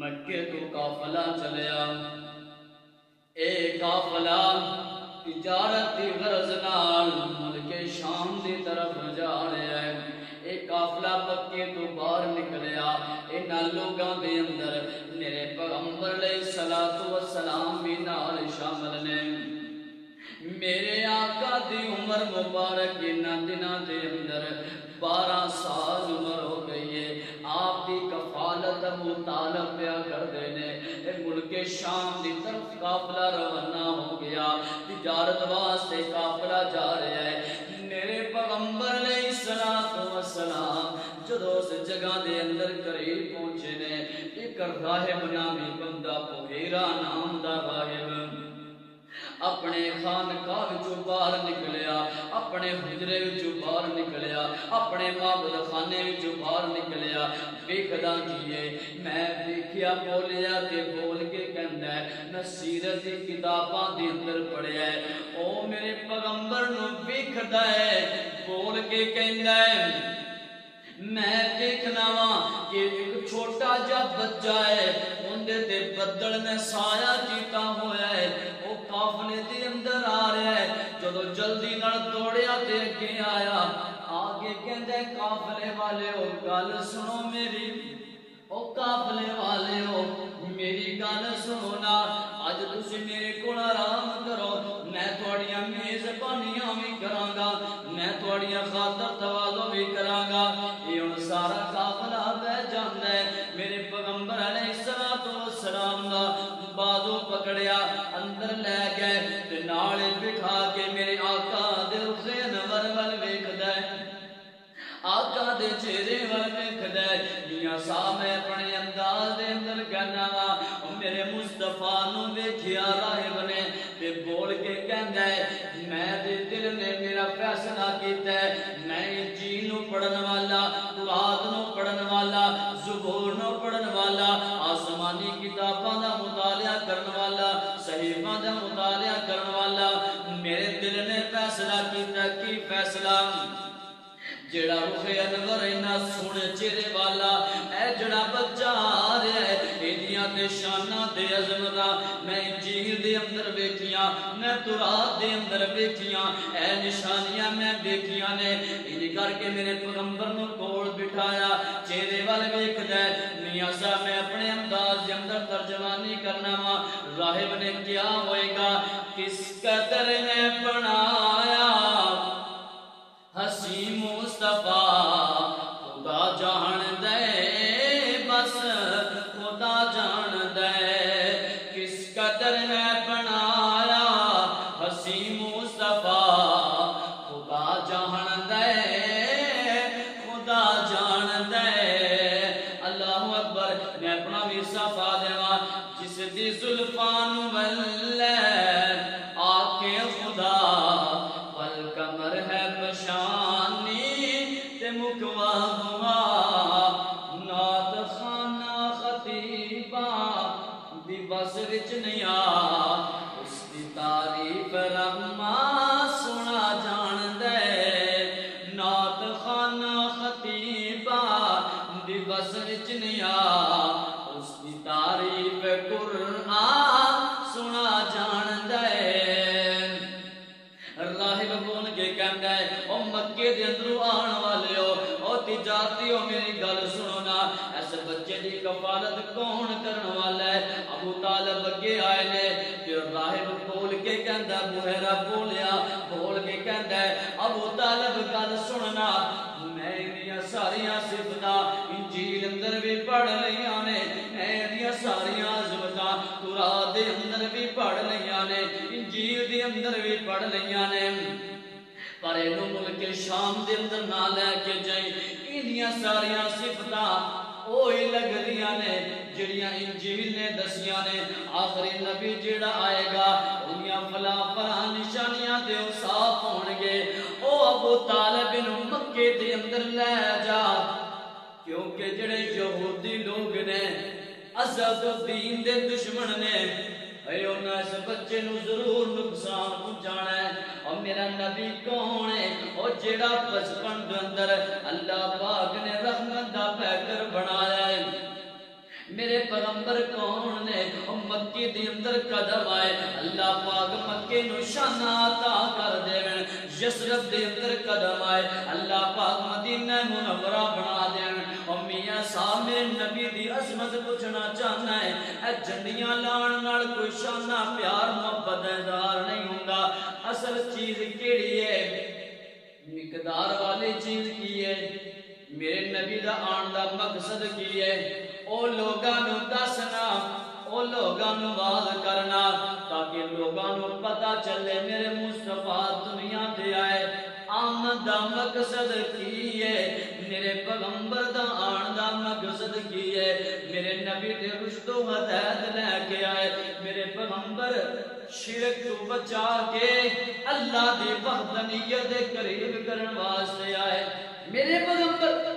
مکے تو قافلہ چلیا، اے قافلہ تجارت دی غرض نال ملک شام دی طرف جا رہا ہے۔ اے قافلہ مکے تو باہر نکلیا، انہاں لوگاں دے اندر میرے پیغمبر علیہ الصلوۃ والسلام بھی نال شامل نے۔ میرے آقا دی عمر مبارک انہاں دناں دے اندر 12 سال عمر ہو گئی ہے۔ آپ کی کفالت ابو طالب پیا کردے نے۔ ملک شام دی طرف قافلہ روانہ ہو گیا، تجارت واسطے قافلہ جا رہا ہے۔ میرے پیغمبر علیہ الصلوۃ والسلام جدوں اس جگہ دے اندر قریب پہنچے نے، ایک راہب نامی بندہ بحیرہ نام دا راہب اپنے خانقاہ وچوں باہر نکلیا، اپنے حجرے وچوں باہر نکلیا، اپنے معبد خانے وچوں باہر نکلیا۔ ویکھدا کیے میں ویکھیا بولیا تے بول کے کہندا ہے میں سیرت دی کتاباں دے اندر پڑھیا ہے۔ او میرے پیغمبر نو ویکھدا ہے، بول کے کہندا ہے میں دیکھنا وا کہ ایک چھوٹا جا بچہ ہے، اندے تے بدل نے سایہ کیتا ہویا ہے، وہ قافلے دے اندر آ رہا ہے۔ جدو جلدی نال دوڑیا تے اگے آیا، آگے کہندا ہے قافلے والے او گل سنو میری، او قافلے والے او میری گل سنو نا، اج تسی میرے کول آرام کرو، میں تھوڑیاں میزبانیاں بھی کراں گا، میں تھوڑیاں خاطر تواضع بھی کراں گا۔ یہ ہن سارا قافلہ بہ جاندا ہے۔ میرے پیغمبر علیہ الصلوۃ والسلام دا بازو پکڑیا، اندر لے گئے تے نال بٹھا کے میرے آقا دے رخ انور ول ویکھدا ہے، آقا دے چہرے ول ویکھدا ہے۔ میاں صاحب میں اپنے انداز دے اندر کہنا وا میرے مصطفیٰ نو ویکھیا راہب نے تے بول کے کہندا ہے میں دے دل نے میرا فیصلہ کیتا ہے، میں انجیل نو پڑھن والا، تورات نو پڑھن والا، زبور نو پڑھن والا، آسمانی کتاباں دا مطالعہ کرن والا، صحیفاں دا مطالعہ کرن والا، میرے دل نے فیصلہ کیتا۔ کی فیصلہ؟ جڑا رخ انور اینا سونے چہرے والا اے جڑا بچہ آ رہا ہے، ایدیاں تے شاناں تے عظمتاں میں انجیل دے اندر ویکھیاں، میں تورات دے اندر ویکھیاں، اے نشانیاں میں ویکھیاں نے۔ انج کر کے میرے پیغمبر نو کول بٹھایا، چہرے وال ویکھدا ہے۔ میاں صاحب میں اپنے انداز دے اندر ترجمانی کرنا وا، راہب نے کیا ہوئے گا، کس قدر نے بنایا حسی مصطفیٰ خدا جان دے، بس خدا جان دے، کس قدر نے بنایا حسی مصطفیٰ خدا جان دے، خدا جان دے۔ اللہ اکبر۔ میں اپنا بھی صفا دیوا، جس دی زلفان ولے آکے خدا والقمر ہے پشانی تے مکوا ہوا، نات خانہ خطیبہ دی بس وچ نیا، اس دی تعریف رحمہ سنا جان دے، نات خانہ خطیبہ دی بس وچ نیا، اس دی تعریف قرآن سنا جان دے۔ راہب بول کے کہندا ہے او مکے دے اندروں آن والے ہو، او تجارتی ہو، میری گل سنو نا، اس بچے دی کفالت کون کرن والا ہے؟ ابو طالب اگے آئے نے تے راہب بول کے کہندا، بحیرہ بولیا، بول کے کہندا ہے ابو طالب گل سننا، میں انہاں ساریاں صفتاں انجیل اندر بھی پڑھ لیاں نے، میں انہاں ساریاں عظمتاں تورات دے اندر بھی پڑھ لیاں نے، انجیل دے اندر بھی پڑھ لیاں نے، پر اینو ملک شام دے اندر نہ لے کے جائیں۔ انہاں ساریاں صفتاں اوہی لگدیاں نے جڑیاں انجیل نے دسیاں نے۔ آخری نبی جڑا آئے گا انہاں فلاں فلاں نشانیاں دے صاف ہون گے۔ او ابو طالب نو مکے دے اندر لے جا، کیونکہ جڑے یہودی لوگ نے عزت و دین دے دشمن نے، اے انہاں اس بچے نو ضرور نقصان پہنچانا ہے۔ اور میرا نبی کون ہے؟ اور جڑا بچپن دے اندر اللہ پاک نے رحمت دا پیکر بنایا ہے، میرے پیغمبر کون نے؟ مکی دے اندر قدم آئے اللہ پاک مکے نو شان عطا کر دین، یثرب دے اندر قدم آئے اللہ پاک مدینہ منورہ بنا دین۔ اور میاں صاحب میرے نبی دی عظمت پوچھنا چاہنا ہے، اے جھنڈیاں لان نال کوئی شانہ پیار محبت اظہار نہیں ہوندا، اصل چیز کیڑی ہے؟ مقدار والی چیز کی ہے؟ میرے نبی دا آن دا مقصد کی ہے؟ او لوگاں نو دسنا، او لوگاں نو واز کرنا، تاکہ لوگاں نو پتہ چلے میرے مصطفیٰ دنیا تے آئے آمد دا مقصد کی ہے، میرے پیغمبر دا آن دا مقصد کی ہے، میرے نبی دے رشد و ہدایت لے کے آئے، میرے پیغمبر شرک تو بچا کے اللہ دی وحدانیت دے قریب کرن واسطے آئے، میرے پیغمبر